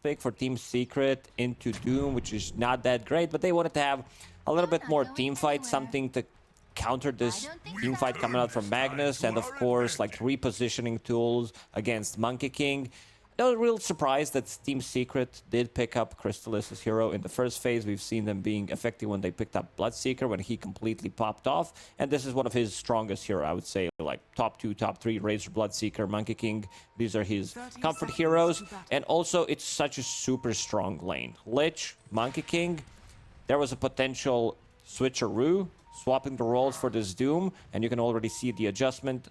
pick for Team Secret into Doom, which is not that great, but they wanted to have a little bit more team fight, something to counter this team fight coming out from Magnus, and of course, like repositioning tools against Monkey King. No real surprise that Team Secret did pick up Crystallis' hero in the first phase. We've seen them being effective when they picked up Bloodseeker, when he completely popped off. And this is one of his strongest heroes, I would say, like top 2, top 3, Razor, Bloodseeker, Monkey King. These are his comfort heroes. And also, it's such a super strong lane. Lich, Monkey King, there was a potential switcheroo, swapping the roles for this Doom, and you can already see the adjustment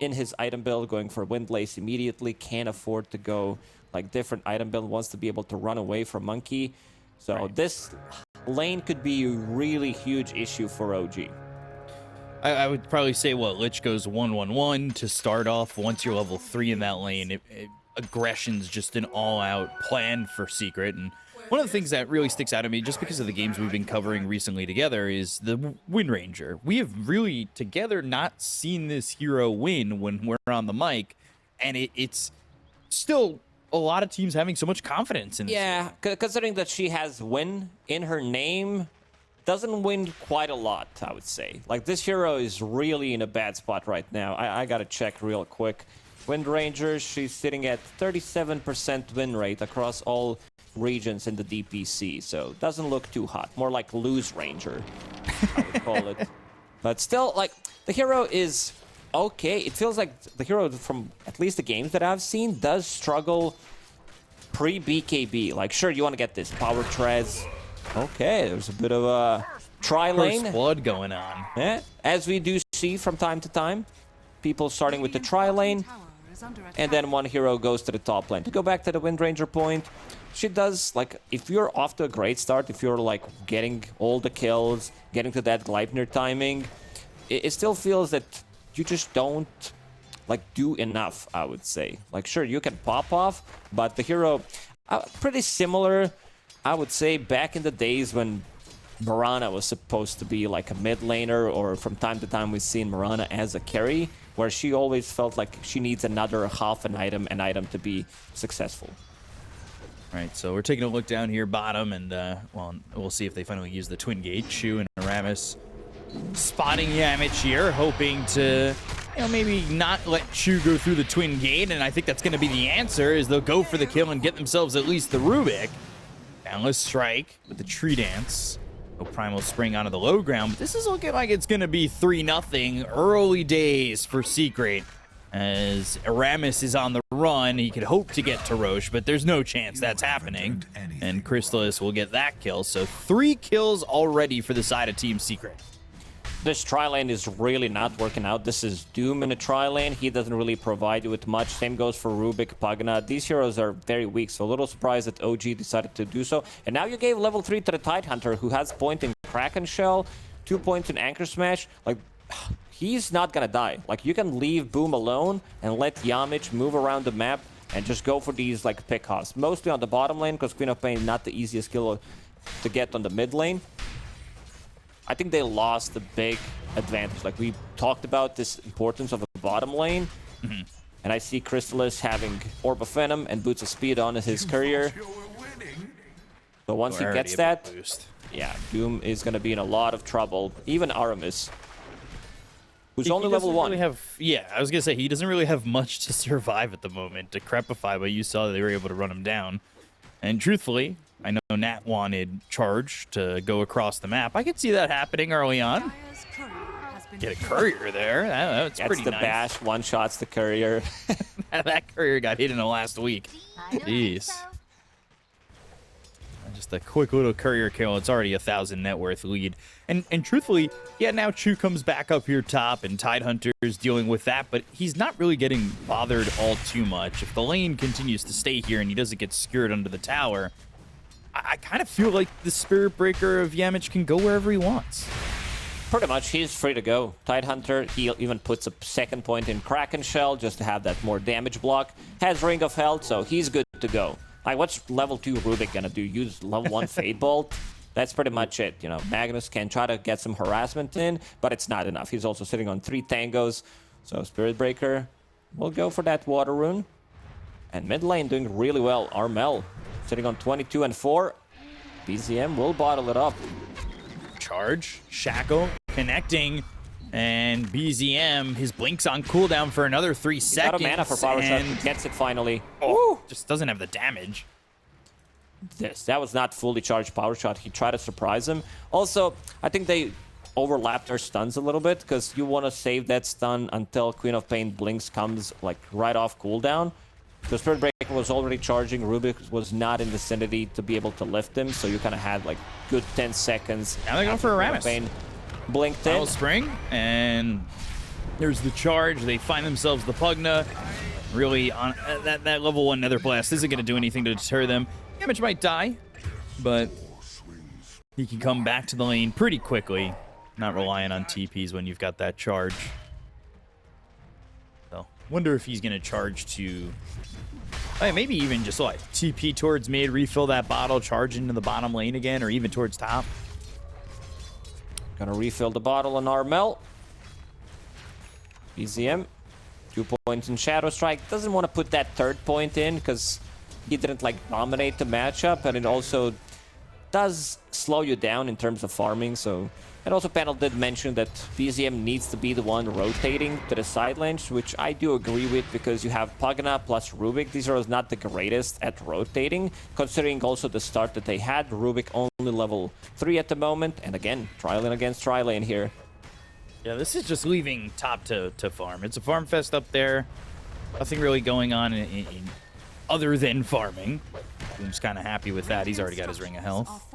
in his item build, going for Windlace immediately. Can't afford to go like different item build, wants to be able to run away from Monkey. So this lane could be a really huge issue for OG. I would probably say, Lich goes 1-1-1 to start off. Once you're level 3 in that lane, aggression's just an all-out plan for Secret. And one of the things that really sticks out to me, just because of the games we've been covering recently together, is the Wind Ranger. We have really, together, not seen this hero win when we're on the mic, and it's still a lot of teams having so much confidence in this. Yeah, considering that she has win in her name, doesn't win quite a lot, I would say. Like, this hero is really in a bad spot right now. I gotta check real quick. Wind Ranger, she's sitting at 37% win rate across all regions in the DPC, so doesn't look too hot. More like lose Ranger, I would call it. But still, like, the hero is okay. It feels like the hero, from at least the games that I've seen, does struggle pre-BKB. Like, sure, you want to get this power treads. Okay, there's a bit of a tri-lane. First blood going on. Yeah, as we do see from time to time. People starting with the tri-lane, and then one hero goes to the top lane. To go back to the Wind Ranger point, she does, like, if you're off to a great start, if you're, like, getting all the kills, getting to that Gleipnir timing, it still feels that you just don't, like, do enough, I would say. Like, sure, you can pop off, but the hero, pretty similar, I would say, back in the days when Mirana was supposed to be, like, a mid laner, or from time to time we've seen Mirana as a carry, where she always felt like she needs another half an item to be successful. All right, so we're taking a look down here bottom, and well, we'll see if they finally use the Twin Gate. Chu and Aramis spotting Yamich here, hoping to, maybe not let Chu go through the Twin Gate, and I think that's going to be the answer, is they'll go for the kill and get themselves at least the Rubik. Boundless Strike with the Tree Dance. No Primal Spring onto the low ground, but this is looking like it's going to be 3-0 early days for Secret. As Aramis is on the run, he could hope to get to Roche, but there's no chance that's happening. And Crystallis will get that kill. So 3 kills already for the side of Team Secret. This tri-lane is really not working out. This is Doom in a tri-lane. He doesn't really provide you with much. Same goes for Rubik, Pagana. These heroes are very weak, so a little surprised that OG decided to do so. And now you gave level 3 to the Tidehunter, who has point in Kraken Shell, 2 points in Anchor Smash. Like, he's not gonna die. Like, you can leave Boom alone and let Yamich move around the map and just go for these, like, pick-offs. Mostly on the bottom lane, because Queen of Pain not the easiest kill to get on the mid lane. I think they lost the big advantage. Like, we talked about this importance of the bottom lane. And I see Crystallis having Orb of Venom and Boots of Speed on as his courier. So once he gets that, yeah, Doom is going to be in a lot of trouble. Even Aramis, who's only level 1. Really I was going to say, he doesn't really have much to survive at the moment. To Crepify, but you saw that they were able to run him down. And truthfully, I know Nat wanted Charge to go across the map. I could see that happening early on. Get a courier there. That's pretty nice. The bash, one-shots the courier. That courier got hit in the last week. Jeez. Just a quick little courier kill. It's already 1,000 net worth lead. And truthfully, yeah, now Chu comes back up here top, and Tidehunter's dealing with that, but he's not really getting bothered all too much. If the lane continues to stay here and he doesn't get skewered under the tower, I kind of feel like the Spirit Breaker of Yamich can go wherever he wants. Pretty much, he's free to go. Tidehunter, he even puts a second point in Kraken Shell just to have that more damage block. Has Ring of Health, so he's good to go. Like, what's level 2 Rubik gonna do? Use level 1 Fade Bolt? That's pretty much it. You know, Magnus can try to get some harassment in, but it's not enough. He's also sitting on 3 tangos. So Spirit Breaker will go for that Water Rune. And mid lane doing really well. Armel sitting on 22 and 4. BZM will bottle it up. Charge, Shackle, connecting, and BZM, his blink's on cooldown for another 3 seconds. Got a mana for power shot. He gets it finally. Oh, just doesn't have the damage. That was not fully charged power shot. He tried to surprise him. Also, I think they overlapped their stuns a little bit because you want to save that stun until Queen of Pain blinks comes like right off cooldown. The Spirit Breaker was already charging. Rubik was not in the vicinity to be able to lift him, so you kind of had like good 10 seconds. Now they're going for a Rammus. Pain blinked in. Foul Spring, and there's the charge. They find themselves the Pugna. Really, on that level 1 Nether Blast isn't going to do anything to deter them. Damage might die, but he can come back to the lane pretty quickly. Not relying on TPs when you've got that charge. So, wonder if he's going to charge to... maybe even just like TP towards mid, refill that bottle, charge into the bottom lane again, or even towards top. Gonna refill the bottle on Armel. BZM, 2 points in Shadow Strike. Doesn't want to put that 3rd point in because he didn't like dominate the matchup, and it also does slow you down in terms of farming. So, and also panel did mention that BZM needs to be the one rotating to the side lanes, which I do agree with because you have Pugna plus Rubik. These are not the greatest at rotating, considering also the start that they had. Rubik only level 3 at the moment, and again, tri-lane against tri-lane here. Yeah, this is just leaving top to farm. It's a farm fest up there. Nothing really going on in other than farming. Boom's kind of happy with that. He's already got his Ring of Health.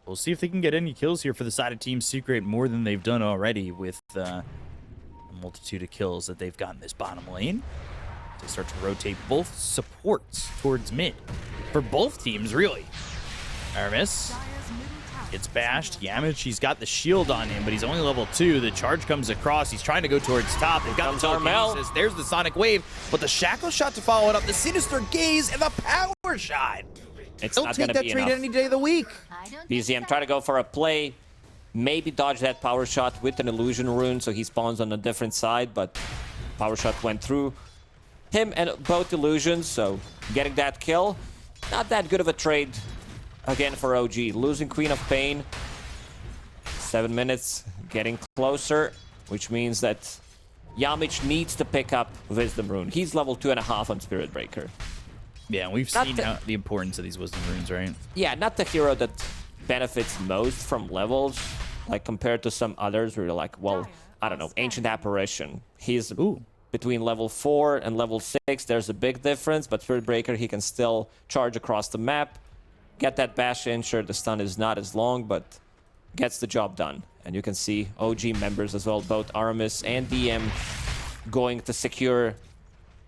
We'll see if they can get any kills here for the side of Team Secret, more than they've done already with the multitude of kills that they've got in this bottom lane. They start to rotate both supports towards mid. For both teams, really. Aramis gets bashed. Yamich, he's got the shield on him, but he's only level 2. The charge comes across. He's trying to go towards top. They've got the telekinesis. There's the Sonic Wave, but the Shackle shot to follow it up. The Sinister Gaze and the Power Shot. It's They'll not take gonna that be trade enough. any day of the week. BZM try to go for a play, maybe dodge that power shot with an illusion rune, so he spawns on a different side, but power shot went through him and both illusions, so getting that kill. Not that good of a trade again for OG. Losing Queen of Pain. 7 minutes, getting closer, which means that Yamich needs to pick up Wisdom Rune. He's level 2.5 on Spirit Breaker. Yeah, we've seen the importance of these Wisdom Runes, right? Yeah, not the hero that benefits most from levels, like compared to some others where you're like, well, I don't know, Ancient Apparition. He's between level 4 and level 6. There's a big difference, but Spirit Breaker, he can still charge across the map, get that bash in. Sure, the stun is not as long, but gets the job done. And you can see OG members as well, both Aramis and DM, going to secure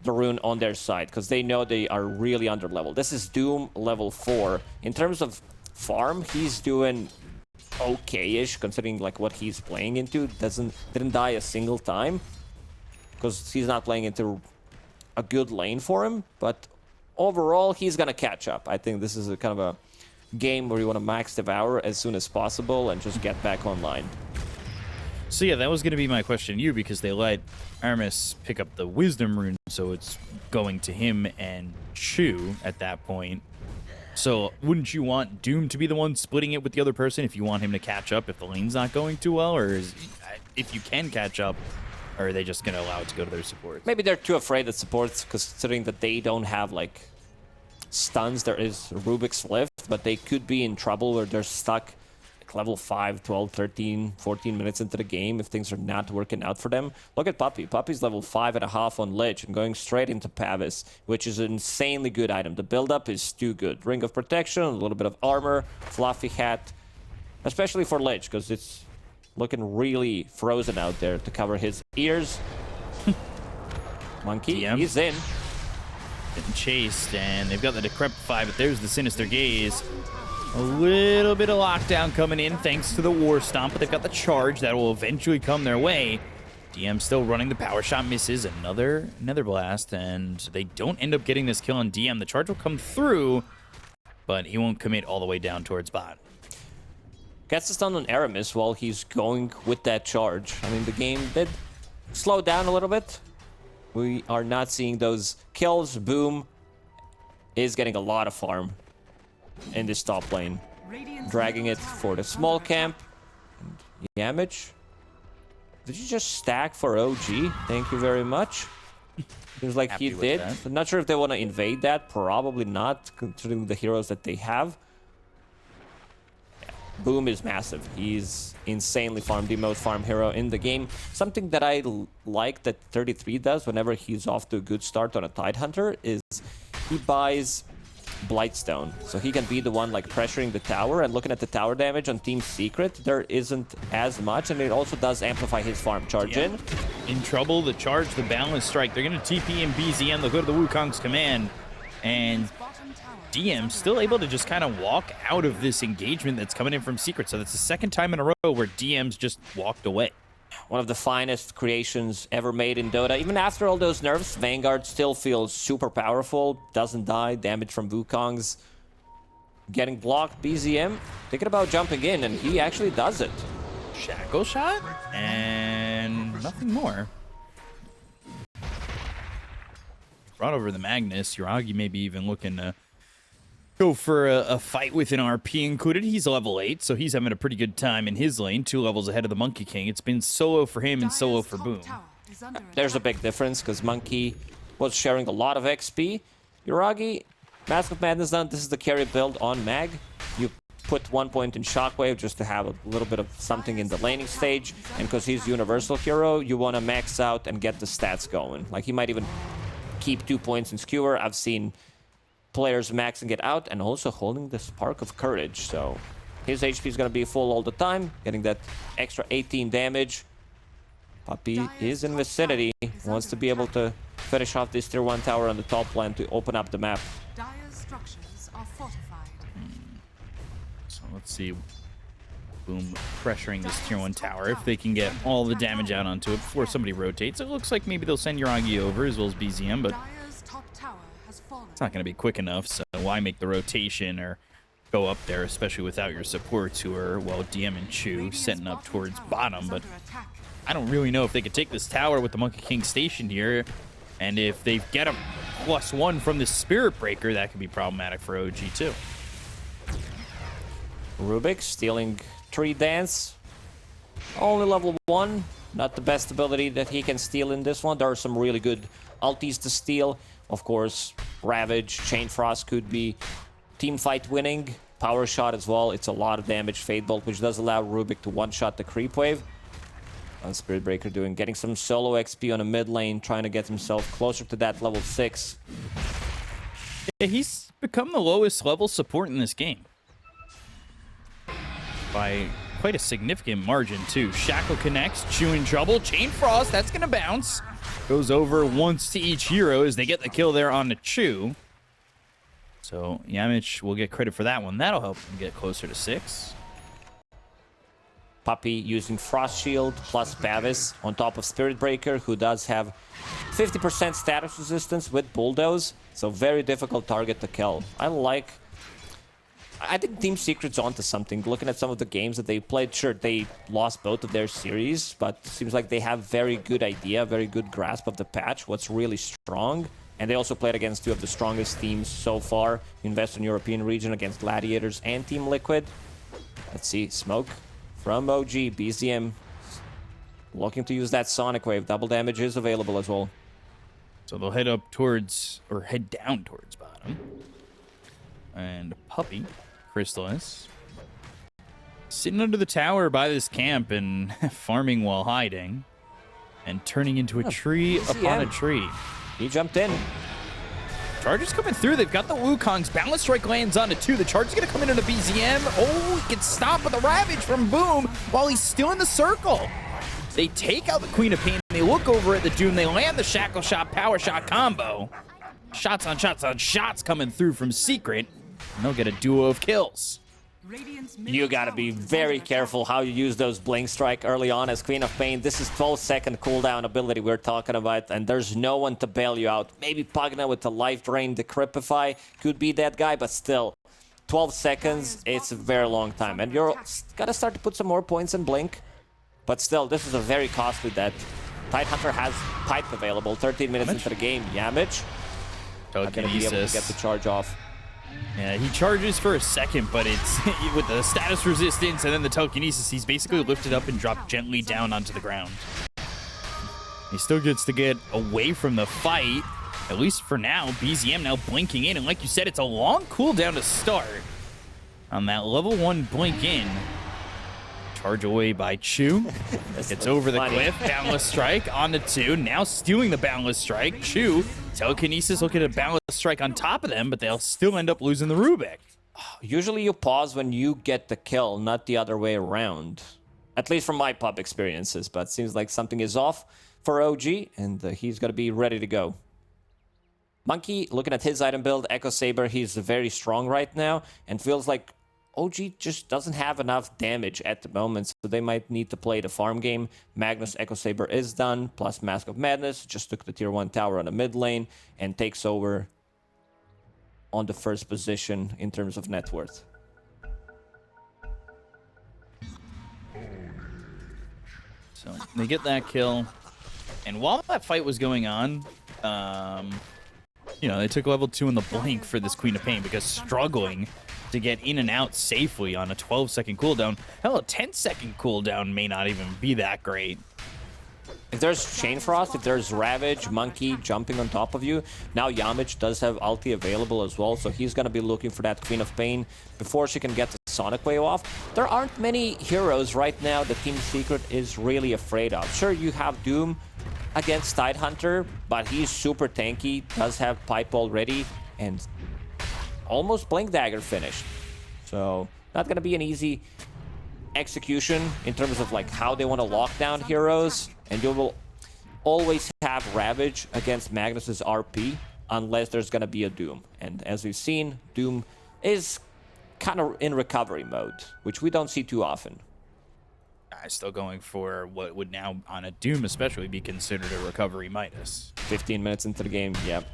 the rune on their side because they know they are really under level. This is Doom level 4. In terms of farm, he's doing okay-ish considering like what he's playing into. Didn't die a single time because he's not playing into a good lane for him, but overall he's gonna catch up. I think this is a kind of a game where you want to max Devour as soon as possible and just get back online. So yeah, that was going to be my question to you, because they let Aramis pick up the Wisdom Rune, so it's going to him and Chu at that point. So wouldn't you want Doom to be the one splitting it with the other person if you want him to catch up if the lane's not going too well? Or if you can catch up, or are they just going to allow it to go to their supports? Maybe they're too afraid of supports, considering that they don't have like stuns. There is Rubik's Lift, but they could be in trouble where they're stuck level 5, 12, 13, 14 minutes into the game if things are not working out for them. Look at Puppy. Puppy's level 5.5 on Lich and going straight into Pavis, which is an insanely good item. The build-up is too good. Ring of Protection, a little bit of armor, fluffy hat, especially for Lich, because it's looking really frozen out there to cover his ears. Monkey, he's in. Getting chased, and they've got the Decrepify, but there's the Sinister Gaze. A little bit of lockdown coming in thanks to the War Stomp, but they've got the charge that will eventually come their way. DM still running the power shot, misses another Nether Blast, and they don't end up getting this kill on DM. The charge will come through, but he won't commit all the way down towards bot. Gets the stun on Aramis while he's going with that charge. I mean, the game did slow down a little bit. We are not seeing those kills. Boom is getting a lot of farm in this top lane. Dragging it for the small camp. And Yamich. Did you just stack for OG? Thank you very much. Seems like he did. I'm not sure if they want to invade that. Probably not, considering the heroes that they have. Yeah. Boom is massive. He's insanely farmed, the most farm hero in the game. Something that I like that 33 does whenever he's off to a good start on a Tidehunter is he buys Blightstone, so he can be the one like pressuring the tower. And looking at the tower damage on Team Secret, there isn't as much, and it also does amplify his farm. Charge in trouble. The charge, the balance strike. They're gonna TP and BZM. They'll go to the Wukong's command, and DM still able to just kind of walk out of this engagement that's coming in from Secret. So that's the second time in a row where DM's just walked away. One of the finest creations ever made in Dota. Even after all those nerfs, Vanguard still feels super powerful. Doesn't die. Damage from Wukongs. Getting blocked. BZM thinking about jumping in, and he actually does it. Shackle shot? And nothing more. Brought over the Magnus. Yuragi maybe even looking to go for a fight with an RP included. He's level 8, so he's having a pretty good time in his lane, 2 levels ahead of the Monkey King. It's been solo for him and solo for Boom. There's a big difference, because Monkey was sharing a lot of XP. Yuragi, Mask of Madness done. This is the carry build on Mag. You put 1 point in Shockwave just to have a little bit of something in the laning stage. And because he's Universal Hero, you want to max out and get the stats going. Like, he might even keep 2 points in Skewer. I've seen players maxing it out and also holding the Spark of Courage. So his HP is going to be full all the time, getting that extra 18 damage. Puppey is in vicinity, wants to be able to finish off this tier 1 tower on the top lane to open up the map. So let's see. Boom pressuring this tier 1 tower. If they can get all the damage out onto it before somebody rotates. It looks like maybe they'll send Yuragi over as well as BZM, but it's not going to be quick enough, so why make the rotation or go up there, especially without your supports who are, well, DM and Chu setting up towards bottom. But I don't really know if they could take this tower with the Monkey King stationed here, and if they get a +1 from the Spirit Breaker, that could be problematic for OG too. Rubik stealing Tree Dance. Only level 1. Not the best ability that he can steal in this one. There are some really good ultis to steal. Of course, Ravage, Chain Frost could be team fight winning. Power Shot as well. It's a lot of damage. Fade Bolt, which does allow Rubik to one-shot the creep wave. And Spirit Breaker getting some solo XP on a mid lane, trying to get himself closer to that level 6. Yeah, he's become the lowest level support in this game. By quite a significant margin, too. Shackle connects, Chu in trouble. Chain Frost, that's going to bounce. Goes over once to each hero as they get the kill there on the Chu. So Yamich will get credit for that one. That'll help him get closer to 6. Puppey using Frost Shield plus Pavis on top of Spirit Breaker, who does have 50% status resistance with Bulldoze. So very difficult target to kill. I think Team Secret's onto something. Looking at some of the games that they played, sure, they lost both of their series, but it seems like they have very good idea, very good grasp of the patch, what's really strong. And they also played against 2 of the strongest teams so far in Western European region, against Gladiators and Team Liquid. Let's see, Smoke from OG. BZM looking to use that Sonic Wave. Double damage is available as well. So they'll head up towards, or head down towards bottom. And Puppey, Crystallis, sitting under the tower by this camp and farming while hiding. And turning into a tree upon a tree. He jumped in. Charge is coming through. They've got the Wukong's. Balance Strike lands onto 2. The charge is going to come in on a BZM. Oh, he gets stopped with a Ravage from Boom while he's still in the circle. They take out the Queen of Pain. They look over at the Doom. They land the Shackle Shot, Power Shot combo. Shots on shots on shots coming through from Secret. And they'll get a duo of kills. You gotta be very careful how you use those Blink Strike early on as Queen of Pain. This is 12-second cooldown ability we're talking about, and there's no one to bail you out. Maybe Pugna with the Life Drain, Decrypify could be that guy, but still, 12 seconds, it's a very long time. And you're gotta start to put some more points in Blink, but still, this is a very costly death. Tidehunter has Pipe available, 13 minutes into the game. Yamich not going to be able to get the charge off. Yeah, he charges for a second, but it's with the status resistance and then the telekinesis, he's basically lifted up and dropped gently down onto the ground. He still gets to get away from the fight, at least for now. BZM now blinking in, and like you said, it's a long cooldown to start on that level 1 blink in. Charge away by Chu. It's over the cliff. Boundless Strike on the 2. Now stealing the Boundless Strike. Chu, telekinesis looking at a Boundless Strike on top of them, but they'll still end up losing the Rubik. Usually you pause when you get the kill, not the other way around. At least from my pub experiences, but it seems like something is off for OG, and he's going to be ready to go. Monkey, looking at his item build, Echo Saber, he's very strong right now, and feels like OG just doesn't have enough damage at the moment, so they might need to play the farm game. Magnus Echo Saber is done, plus Mask of Madness, just took the tier 1 tower on the mid lane, and takes over on the first position in terms of net worth. So they get that kill, and while that fight was going on, you know, they took level 2 in the blink for this Queen of Pain because struggling to get in and out safely on a 12-second cooldown. Hell, a 10-second cooldown may not even be that great. If there's Chain Frost, if there's Ravage, Monkey jumping on top of you, now Yamich does have ulti available as well, so he's going to be looking for that Queen of Pain before she can get the Sonic Wave off. There aren't many heroes right now that Team Secret is really afraid of. Sure, you have Doom against Tidehunter, but he's super tanky, does have Pipe already, and almost Blink Dagger finished. So, not going to be an easy execution in terms of like how they want to lock down heroes, and you will always have Ravage against Magnus's RP unless there's going to be a Doom. And as we've seen, Doom is kind of in recovery mode, which we don't see too often. Still going for what would now, on a Doom especially, be considered a recovery Midas. 15 minutes into the game, yep.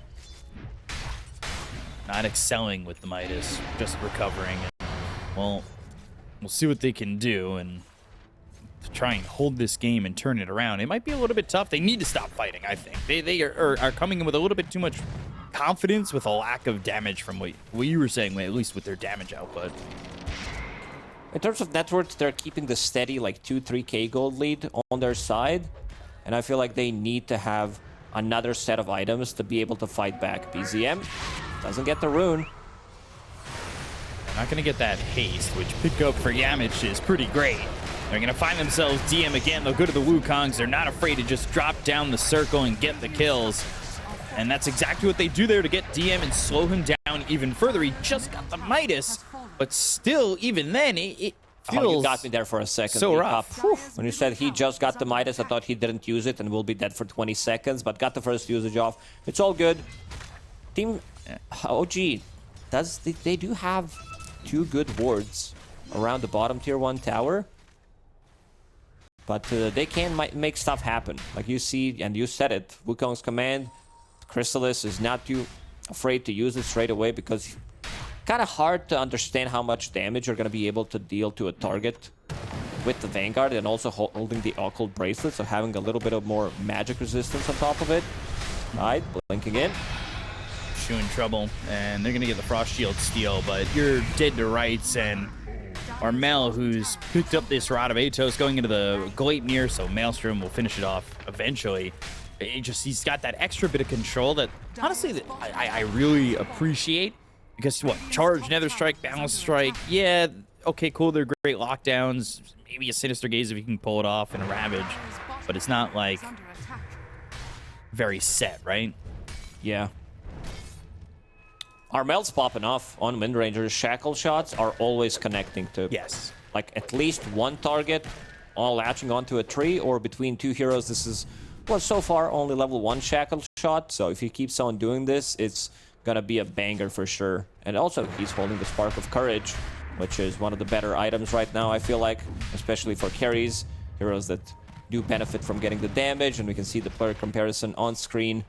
Not excelling with the Midas, just recovering. Well, we'll see what they can do and to try and hold this game and turn it around. It might be a little bit tough. They need to stop fighting, I think. They are coming in with a little bit too much confidence with a lack of damage from what you were saying, at least with their damage output. In terms of net worth, they're keeping the steady like 2-3k gold lead on their side. And I feel like they need to have another set of items to be able to fight back. BZM doesn't get the rune. They're not going to get that haste, which pickup for Yamich is pretty great. They're going to find themselves DM again. They'll go to the Wukongs. They're not afraid to just drop down the circle and get the kills. And that's exactly what they do there to get DM and slow him down even further. He just got the Midas, but still, even then, it feels... Oh, you got me there for a second. So rough. When you said he just got the Midas, I thought he didn't use it and will be dead for 20 seconds, but got the first usage off. It's all good. Team OG, they do have 2 good wards around the bottom tier 1 tower. But they can make stuff happen. Like you see, and you said it, Wukong's command, Chrysalis is not too afraid to use it straight away because kind of hard to understand how much damage you're going to be able to deal to a target with the Vanguard and also holding the Occult Bracelet, so having a little bit of more magic resistance on top of it. Right, blinking in. Shu in trouble, and they're going to get the Frost Shield steal, but you're dead to rights, and Armel, who's picked up this Rod of Atos going into the Gleipnir, so Maelstrom will finish it off eventually. He's got that extra bit of control that, honestly, that I really appreciate. Because, what, Charge, Nether Strike, Balance Strike, yeah, okay, cool, they're great lockdowns. Maybe a Sinister Gaze if you can pull it off, and a Ravage. But it's not, like, very set, right? Yeah. Armel's popping off on Windranger. Shackle shots are always connecting to, yes, like, at least one target, all latching onto a tree, or between 2 heroes. This is, well, so far, only level 1 shackle shot, so if you keep someone doing this, it's gonna be a banger for sure. And also, he's holding the Spark of Courage, which is one of the better items right now, I feel like, especially for carries, heroes that do benefit from getting the damage, and we can see the player comparison on screen.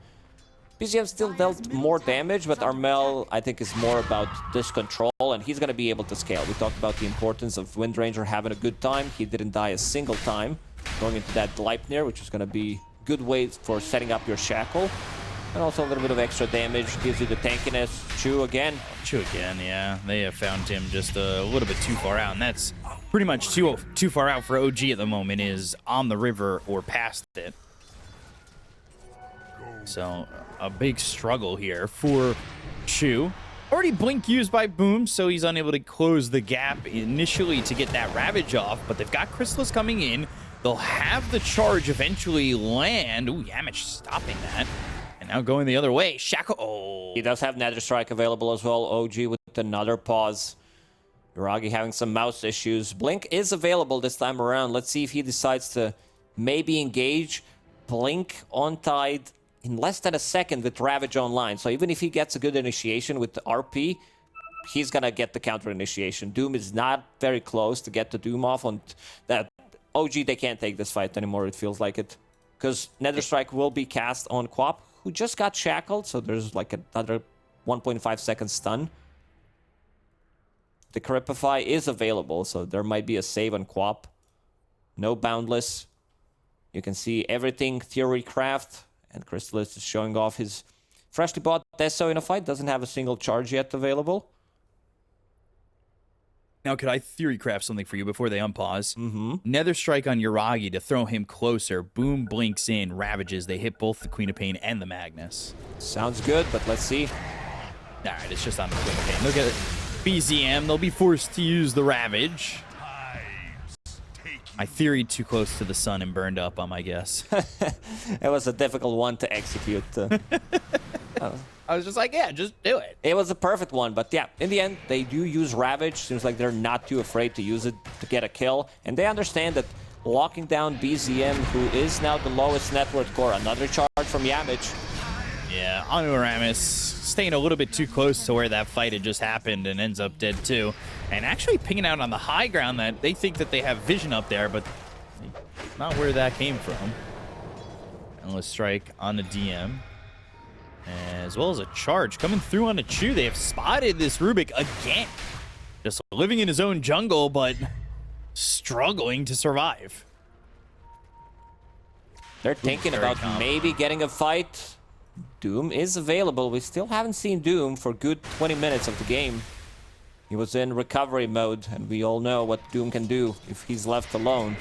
BZM still dealt more damage, but Armel, I think, is more about this control, and he's gonna be able to scale. We talked about the importance of Windranger having a good time. He didn't die a single time going into that Gleipnir, which is gonna be good way for setting up your shackle. And also a little bit of extra damage gives you the tankiness. Chu again. Chu again, yeah. They have found him just a little bit too far out, and that's pretty much too far out for OG at the moment, is on the river or past it. So a big struggle here for Chu. Already blink used by Boom, so he's unable to close the gap initially to get that Ravage off, but they've got Chrysalis coming in. They'll have the charge eventually land. Ooh, Yamich stopping that. And now going the other way. Shaco. Oh. He does have Nether Strike available as well. OG with another pause. Yuragi having some mouse issues. Blink is available this time around. Let's see if he decides to maybe engage. Blink on Tide in less than a second with Ravage online. So even if he gets a good initiation with the RP, he's gonna get the counter initiation. Doom is not very close to get the Doom off on that. OG, they can't take this fight anymore, it feels like it. Because Nether Strike will be cast on Quap, who just got shackled, so there's like another 1.5 second stun. The Cripify is available, so there might be a save on Quap. No Boundless. You can see everything Theory Craft, and Chrysalis is showing off his freshly bought Deso in a fight. Doesn't have a single charge yet available. Now, could I theory craft something for you before they unpause? Nether Strike on Yuragi to throw him closer. Boom blinks in, Ravages. They hit both the Queen of Pain and the Magnus. Sounds good, but let's see. All right, it's just on the Queen of Pain. Look at it. BZM, they'll be forced to use the Ravage. I theoried too close to the sun and burned up on my guess. It was a difficult one to execute. I was just like, yeah, just do it. It was a perfect one, but yeah, in the end, they do use Ravage. Seems like they're not too afraid to use it to get a kill. And they understand that locking down BZM, who is now the lowest net worth core, another charge from Yamich. Yeah, Anuaramis staying a little bit too close to where that fight had just happened and ends up dead too. And actually pinging out on the high ground that they think that they have vision up there, but not where that came from. Endless Strike on the DM. As well as a charge coming through on the Chu. They have spotted this Rubik again. Just living in his own jungle, but struggling to survive. They're thinking about maybe getting a fight. Doom is available. We still haven't seen Doom for good 20 minutes of the game. He was in recovery mode, and we all know what Doom can do if he's left alone.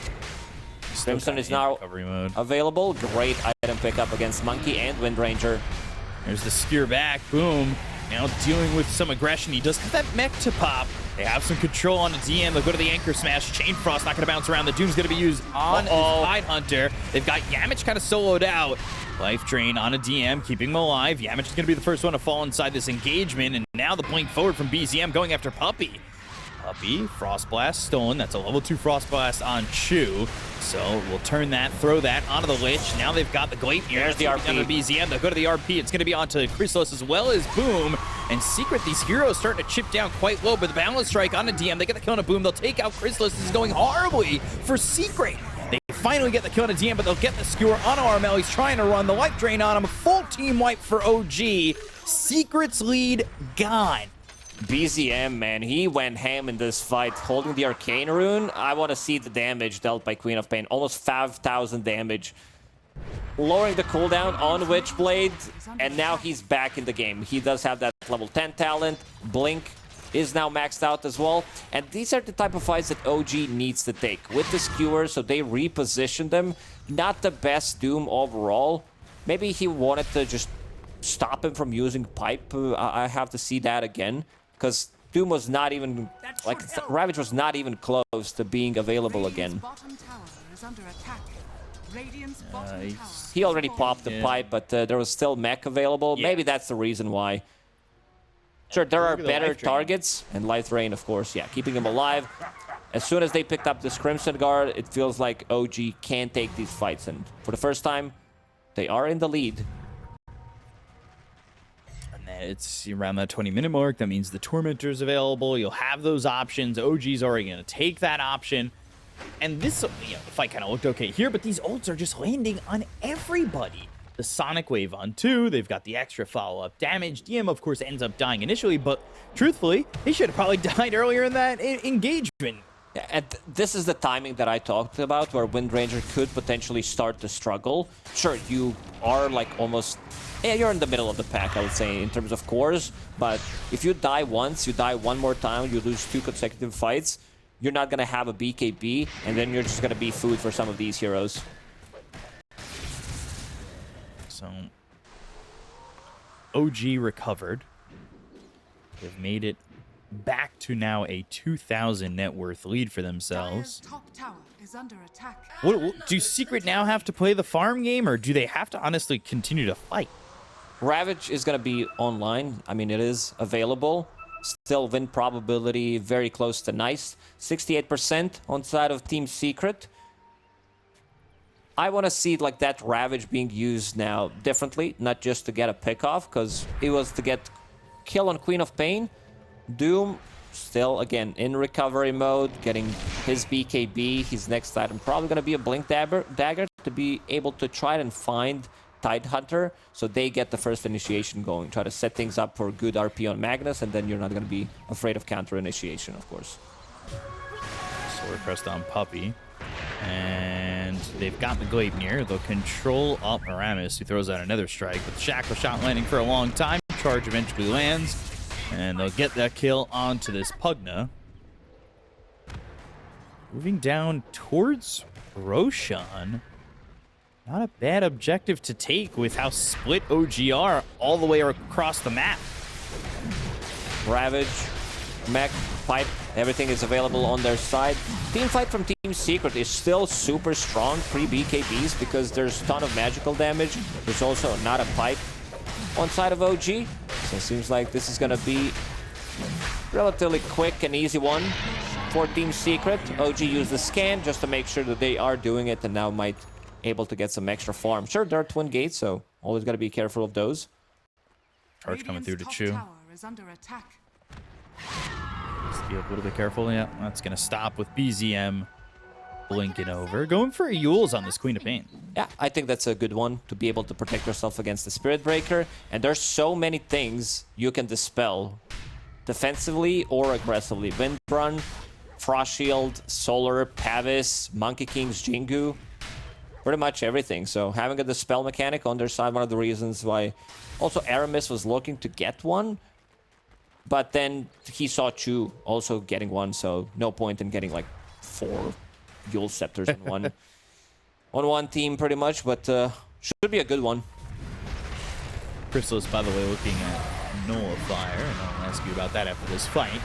Crimson is now available. Great item pickup against Monkey and Windranger. There's the spear back. Boom. Now dealing with some aggression. He does have that mech to pop. They have some control on the DM. They'll go to the Anchor Smash. Chain Frost not going to bounce around. The Doom's going to be used on Tidehunter. They've got Yamich kind of soloed out. Life Drain on a DM, keeping him alive. Yamich is going to be the first one to fall inside this engagement. And now the blink forward from BZM going after Puppey. Puppey, Frost Blast stolen. That's a level 2 Frost Blast on Chu. So we'll turn that, throw that onto the Lich. Now they've got the Gaimin. There's the RP. Down to BZM. They'll go to the RP. It's going to be onto Chrysalis as well as Boom. And Secret, these heroes starting to chip down quite low, but the Boundless Strike on the DM. They get the kill on a Boom. They'll take out Chrysalis. This is going horribly for Secret. They finally get the kill on a DM, but they'll get the skewer on Armel. He's trying to run the Life Drain on him. Full team wipe for OG. Secret's lead gone. BZM, man, he went ham in this fight, holding the Arcane Rune. I want to see the damage dealt by Queen of Pain. Almost 5,000 damage. Lowering the cooldown on Witchblade, and now he's back in the game. He does have that level 10 talent. Blink is now maxed out as well. And these are the type of fights that OG needs to take. With the skewer, so they reposition them. Not the best Doom overall. Maybe he wanted to just stop him from using Pipe. I have to see that again. Because Doom was not even, like, Ravage was not even close to being available again. He already popped the pipe, but there was still mech available. Maybe that's the reason why. Sure, there are better targets, and Life Rain, of course, yeah, keeping him alive. As soon as they picked up this Crimson Guard, it feels like OG can't take these fights, and for the first time, they are in the lead. It's around that 20-minute mark. That means the Tormentor's available. You'll have those options. OG's already going to take that option. And this, the fight kind of looked okay here, but these ults are just landing on everybody. The Sonic Wave on 2. They've got the extra follow-up damage. DM, of course, ends up dying initially, but truthfully, he should have probably died earlier in that engagement. Yeah, and this is the timing that I talked about, where Wind Ranger could potentially start to struggle. Sure, you are like almost... Yeah, you're in the middle of the pack, I would say, in terms of cores. But if you die once, you die one more time, you lose 2 consecutive fights, you're not going to have a BKB, and then you're just going to be food for some of these heroes. So, OG recovered. They've made it back to now a 2,000 net worth lead for themselves. Top tower is under attack. Do Secret now have to play the farm game, or do they have to honestly continue to fight? Ravage is going to be online. I mean, it is available. Still win probability very close to nice. 68% on side of Team Secret. I want to see like that Ravage being used now differently, not just to get a pick off, because it was to get kill on Queen of Pain. Doom still again in recovery mode, getting his BKB. His next item probably going to be a Blink Dagger to be able to try and find Tidehunter, so they get the first initiation going. Try to set things up for good RP on Magnus, and then you're not going to be afraid of counter initiation, of course. Sword Crest on Puppy. And they've got the Gleipnir. They'll control up Aramis, who throws out another strike. But the Shackle Shot landing for a long time. Charge eventually lands. And they'll get that kill onto this Pugna. Moving down towards Roshan. Not a bad objective to take with how split OG are all the way across the map. Ravage, Mech, Pipe, everything is available on their side. Team fight from Team Secret is still super strong pre-BKBs because there's a ton of magical damage. There's also not a Pipe on side of OG. So it seems like this is going to be relatively quick and easy one for Team Secret. OG used the scan just to make sure that they are doing it and now might able to get some extra farm. Sure, there are twin gates, so always got to be careful of those. Charge coming through to Chu. Tower is under attack. Just be a little bit careful. Yeah, that's going to stop with BZM blinking over. Going for Yules on this Queen of Pain. Yeah, I think that's a good one to be able to protect yourself against the Spirit Breaker. And there's so many things you can dispel defensively or aggressively. Windrun, Frost Shield, Solar, Pavis, Monkey King's Jingu. Pretty much everything. So having a dispel mechanic on their side, one of the reasons why also Aramis was looking to get one. But then he saw Chu also getting one, so no point in getting like 4 Yule Scepters on one team pretty much, but should be a good one. Chrysalis, by the way, looking at Nullifier, and I'll ask you about that after this fight.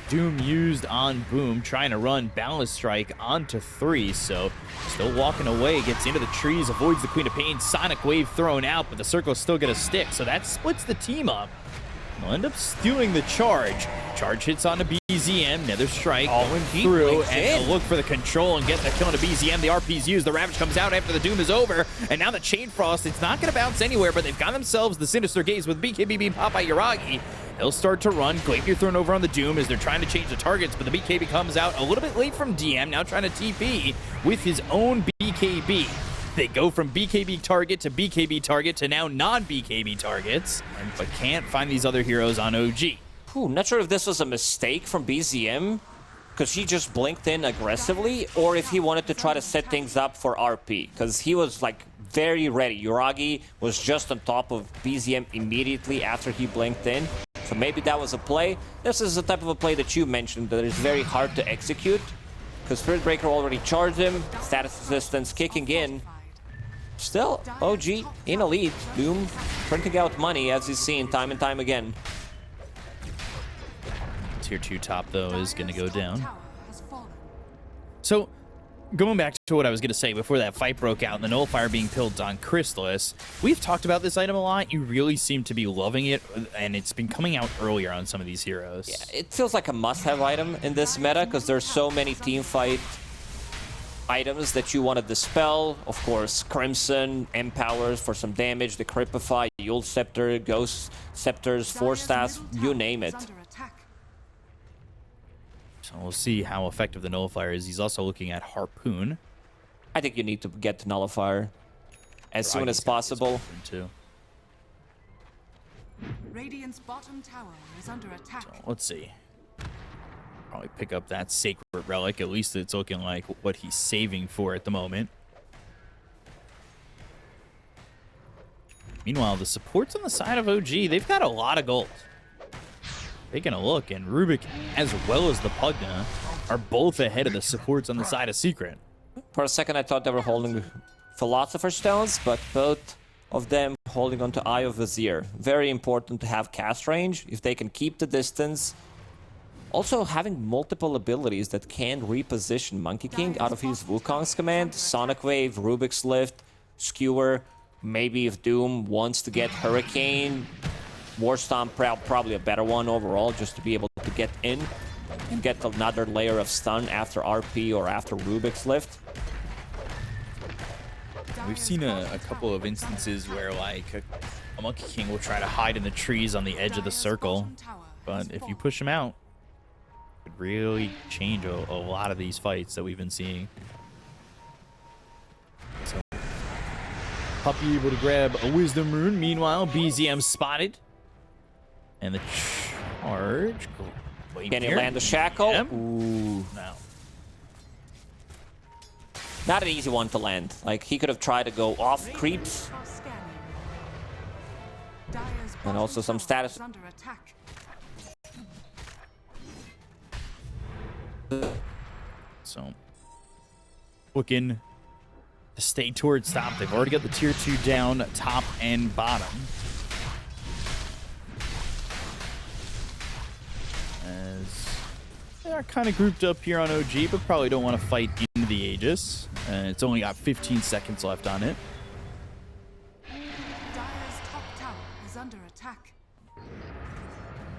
Doom used on Boom, trying to run Balance Strike onto 3, so still walking away, gets into the trees, avoids the Queen of Pain, Sonic Wave thrown out, but the circle's still gonna stick, so that splits the team up. They'll end up stealing the charge. Charge hits onto BZM, Nether Strike going through, and they'll look for the control and get the kill onto BZM. The RP's used, the Ravage comes out after the Doom is over, and now the Chain Frost, it's not gonna bounce anywhere, but they've got themselves the Sinister Gaze with BKB being popped by Yuragi. They'll start to run. Gleipnir thrown over on the Doom as they're trying to change the targets, but the BKB comes out a little bit late from DM, now trying to TP with his own BKB. They go from BKB target to now non-BKB targets, but can't find these other heroes on OG. Not sure if this was a mistake from BZM, because he just blinked in aggressively, or if he wanted to try to set things up for RP, because he was like very ready. Yuragi was just on top of BZM immediately after he blinked in. So maybe that was a play. This is the type of a play that you mentioned that is very hard to execute, because Spirit Breaker already charged him, status resistance kicking in. Still, OG in a lead. Doom printing out money as he's seen time and time again. Tier 2 top, though, is going to go down. So, going back to what I was going to say before that fight broke out and the Nullifier being pilled on Chrysalis, we've talked about this item a lot. You really seem to be loving it, and it's been coming out earlier on some of these heroes. Yeah, it feels like a must-have item in this meta because there's so many team fight items that you want to dispel. Of course, Crimson, Empowers for some damage, the Cripify, Yule Scepter, Ghost Scepters, Force Staffs, you name it. So we'll see how effective the Nullifier is. He's also looking at Harpoon. I think you need to get Nullifier as soon as possible. Too. Radiant's bottom tower is under attack. So let's see. Probably pick up that sacred relic. At least it's looking like what he's saving for at the moment. Meanwhile, the supports on the side of OG, they've got a lot of gold. Taking a look, and Rubik, as well as the Pugna, are both ahead of the supports on the side of Secret. For a second, I thought they were holding Philosopher Stones, but both of them holding onto Eye of Vizier. Very important to have cast range, if they can keep the distance. Also, having multiple abilities that can reposition Monkey King out of his Wukong's command. Sonic Wave, Rubik's Lift, Skewer. Maybe if Doom wants to get Hurricane, War Stomp, probably a better one overall, just to be able to get in and get another layer of stun after RP or after Rubik's Lift. We've seen a couple of instances where, like, a Monkey King will try to hide in the trees on the edge of the circle, but if you push him out, it could really change a lot of these fights that we've been seeing. So, Puppy able to grab a Wisdom Rune. Meanwhile, BZM spotted. And the charge. Can he land the Shackle? Yep. Ooh. No. Not an easy one to land. Like, he could have tried to go off creeps. And also some status. Under attack. So, looking to stay towards top. They've already got the tier 2 down, top and bottom. As they are kind of grouped up here on OG, but probably don't want to fight into the Aegis. It's only got 15 seconds left on it. Dire's top tower is under attack.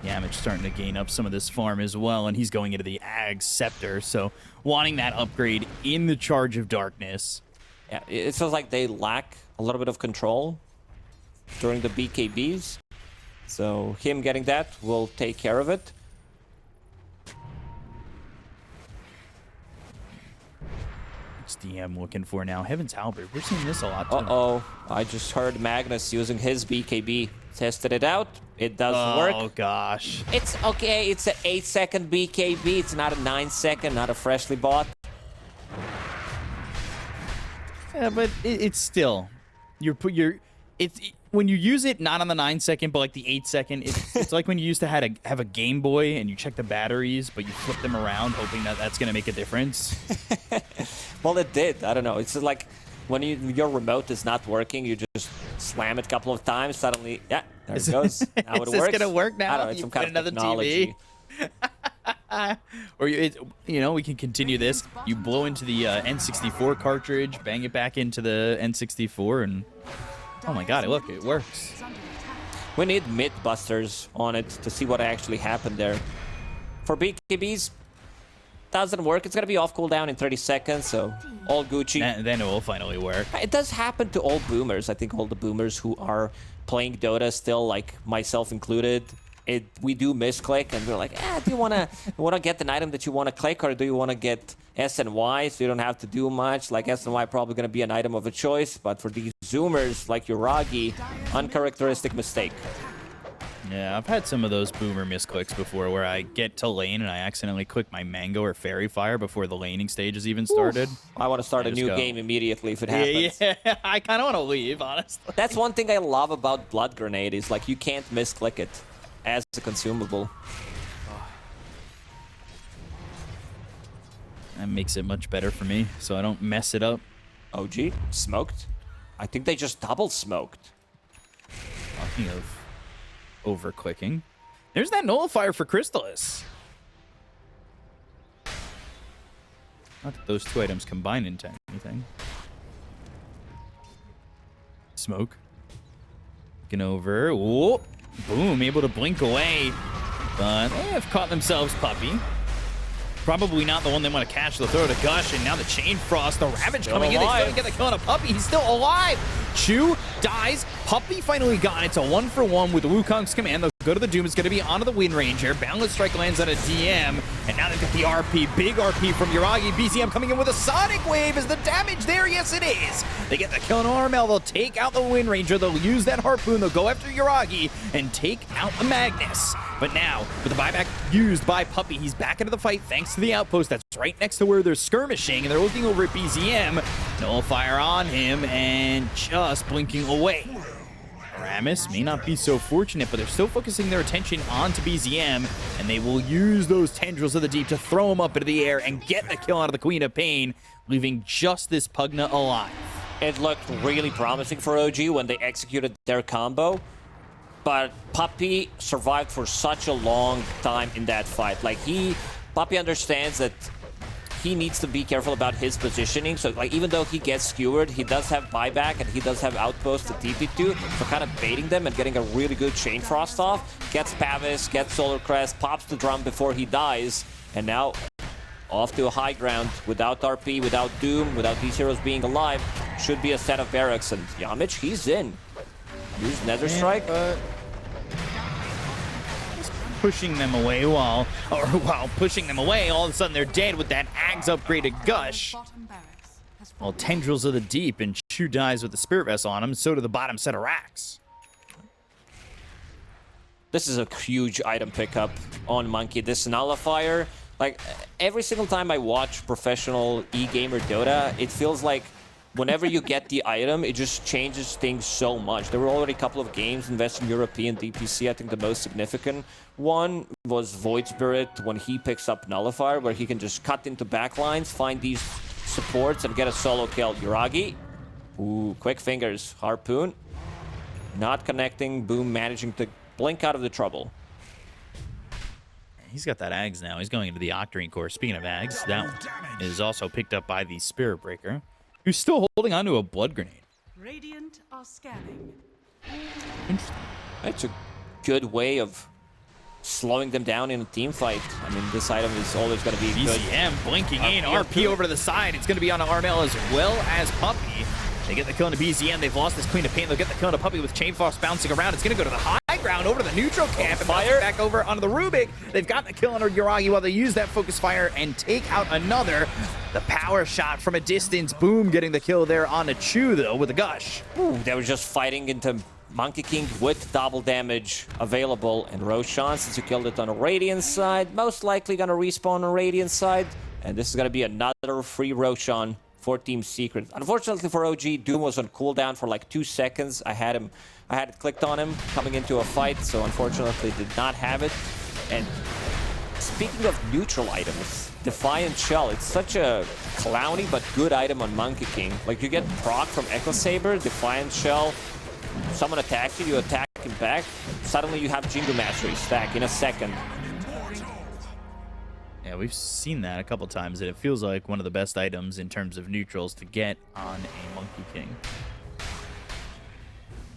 Yamich starting to gain up some of this farm as well, and he's going into the Ag Scepter, so wanting that upgrade in the Charge of Darkness. Yeah, it feels like they lack a little bit of control during the BKBs. So him getting that will take care of it. What's DM looking for now? Heaven's Halberd. We're seeing this a lot too. Uh-oh. I just heard Magnus using his BKB. Tested it out. It does work. Oh, gosh. It's okay. It's an 8-second BKB. It's not a 9-second, not a freshly bought. Yeah, but it's still... when you use it, not on the 9-second, but like the 8-second, it's like when you used to have a Game Boy and you check the batteries, but you flip them around hoping that that's going to make a difference. Well, it did. I don't know. It's like when your remote is not working, you just slam it a couple of times, suddenly, yeah, there it goes. Now it works. Is this going to work now? I don't know. It's some kind of technology. Or we can continue this. You blow into the N64 cartridge, bang it back into the N64, and oh my god, look, it works. We need Mythbusters on it to see what actually happened there. For BKBs, doesn't work. It's going to be off cooldown in 30 seconds, so all Gucci. And then it will finally work. It does happen to all boomers. I think all the boomers who are playing Dota still, like myself included, we do misclick, and we're like, do you want to get an item that you want to click, or do you want to get S and Y so you don't have to do much? Like, S and Y probably going to be an item of a choice, but for these zoomers like Yuragi, uncharacteristic mistake. Yeah, I've had some of those boomer misclicks before where I get to lane and I accidentally click my Mango or Fairy Fire before the laning stage has even started. I want to start a new game immediately if it happens. Yeah, I kind of want to leave, honestly. That's one thing I love about Blood Grenade is, like, you can't misclick it as a consumable. That makes it much better for me, so I don't mess it up. OG? Smoked? I think they just double smoked. Talking of over-clicking. There's that nullifier for Crystallis. Not that those two items combine into anything. Smoke. Looking over. Whoop. Boom. Able to blink away. But they have caught themselves Puppy. Probably not the one they want to catch. They'll throw to Gush, and now the Chain Frost, the Ravage coming in. They still get the kill on a Puppy. He's still alive. Chu dies. Puppy finally got it. It's a 1-for-1 with the Wukong's command. They'll go to the Doom. It's going to be onto the Wind Ranger. Boundless Strike lands on a DM, and now they've got the RP. Big RP from Yuragi. BCM coming in with a Sonic Wave. Is the damage there? Yes, it is. They get the kill on Armel. They'll take out the Wind Ranger. They'll use that Harpoon. They'll go after Yuragi and take out the Magnus. But now, with the buyback used by Puppey, he's back into the fight thanks to the outpost that's right next to where they're skirmishing, and they're looking over at BZM. Nullifier on him, and just blinking away. Aramis may not be so fortunate, but they're still focusing their attention onto BZM, and they will use those tendrils of the deep to throw him up into the air and get the kill out of the Queen of Pain, leaving just this Pugna alive. It looked really promising for OG when they executed their combo, but Puppey survived for such a long time in that fight. Like, Puppey understands that he needs to be careful about his positioning. So, like, even though he gets skewered, he does have buyback and he does have outpost to TP2. So kind of baiting them and getting a really good Chain Frost off. Gets Pavis, gets Solar Crest, pops the drum before he dies. And now off to a high ground without RP, without Doom, without these heroes being alive. Should be a set of barracks. And Yamich, he's in. Use Nether Strike. Pushing them away while pushing them away, all of a sudden they're dead with that Ags upgraded Gush. Well, Tendrils of the Deep, and Chu dies with the Spirit Vessel on him, so do the bottom set of racks. This is a huge item pickup on Monkey. This Nullifier, like, every single time I watch professional e-gamer Dota, it feels like whenever you get the item, it just changes things so much. There were already a couple of games in Western European DPC. I think the most significant one was Void Spirit when he picks up Nullifier, where he can just cut into backlines, find these supports, and get a solo kill. Yuragi. Ooh, quick fingers. Harpoon. Not connecting. Boom managing to blink out of the trouble. He's got that Ags now. He's going into the Octarine Core. Speaking of Ags, that is also picked up by the Spirit Breaker, who's still holding onto a Blood Grenade. Radiant are scanning. Interesting. It's a good way of slowing them down in a team fight. I mean, this item is always going to be good. BZM blinking in. RP over to the side. It's going to be on Armel as well as Puppey. They get the kill into BZM. They've lost this Queen of Pain. They'll get the kill into Puppey with Chain Frost bouncing around. It's going to go to the high ground over to the neutral camp. And fire back over onto the Rubik. They've got the kill on Yuragi while they use that focus fire and take out another. The power shot from a distance. Boom, getting the kill there on a Chu, though, with a Gush. Ooh, they were just fighting into Monkey King with double damage available. And Roshan, since you killed it on a Radiant side, most likely going to respawn on Radiant side. And this is going to be another free Roshan for Team Secret. Unfortunately for OG, Doom was on cooldown for like 2 seconds. I had it clicked on him coming into a fight, so unfortunately did not have it. And speaking of neutral items, Defiant Shell, it's such a clowny but good item on Monkey King. Like, you get proc from Echo Saber, Defiant Shell, someone attacks you, you attack him back, suddenly you have Jingu Mastery stack in a second. Yeah, we've seen that a couple times, and it feels like one of the best items in terms of neutrals to get on a Monkey King.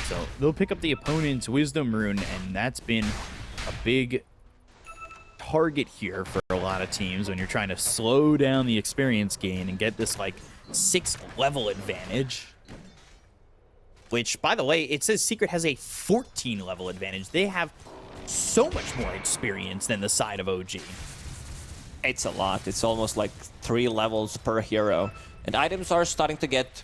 So they'll pick up the opponent's Wisdom Rune, and that's been a big target here for a lot of teams when you're trying to slow down the experience gain and get this, like, 6th level advantage. Which, by the way, it says Secret has a 14 level advantage. They have so much more experience than the side of OG. It's a lot. It's almost like 3 levels per hero. And items are starting to get,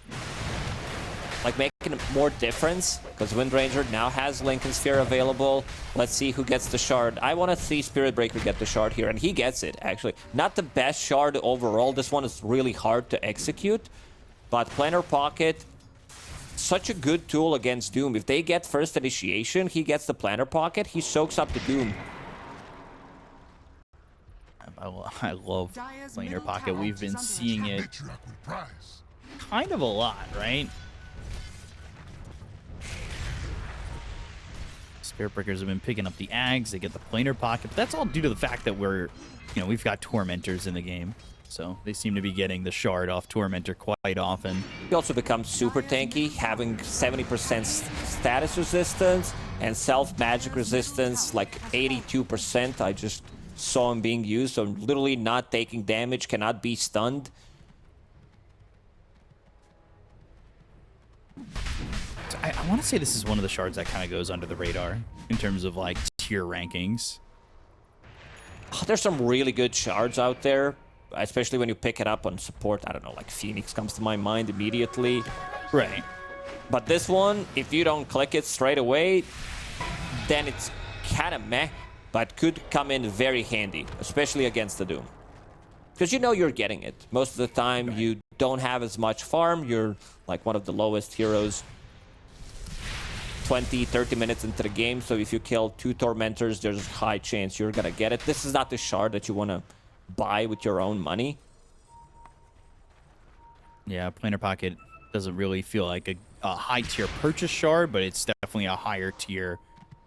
like, making more difference, because Wind Ranger now has Lincoln Sphere available. Let's see who gets the shard. I want to see Spirit Breaker get the shard here, and he gets it, actually. Not the best shard overall. This one is really hard to execute, but Planar Pocket, such a good tool against Doom. If they get first initiation, he gets the Planar Pocket, he soaks up the Doom. I love Planar Pocket. We've been seeing it kind of a lot, right? Spirit Breakers have been picking up the Ags. They get the Planar Pocket. But that's all due to the fact that we've got Tormentors in the game. So they seem to be getting the shard off Tormentor quite often. He also becomes super tanky, having 70% status resistance and self-magic resistance, like 82%. I just saw him being used, so literally not taking damage, cannot be stunned. I want to say this is one of the shards that kind of goes under the radar in terms of, like, tier rankings. There's some really good shards out there, especially when you pick it up on support. I don't know, like Phoenix comes to my mind immediately. Right. But this one, if you don't click it straight away, then it's kind of meh. but could come in very handy, especially against the Doom. Because you know you're getting it. Most of the time, you don't have as much farm. You're like one of the lowest heroes 20, 30 minutes into the game. So if you kill 2 Tormentors, there's a high chance you're going to get it. This is not the shard that you want to buy with your own money. Yeah, Planner Pocket doesn't really feel like a high-tier purchase shard, but it's definitely a higher-tier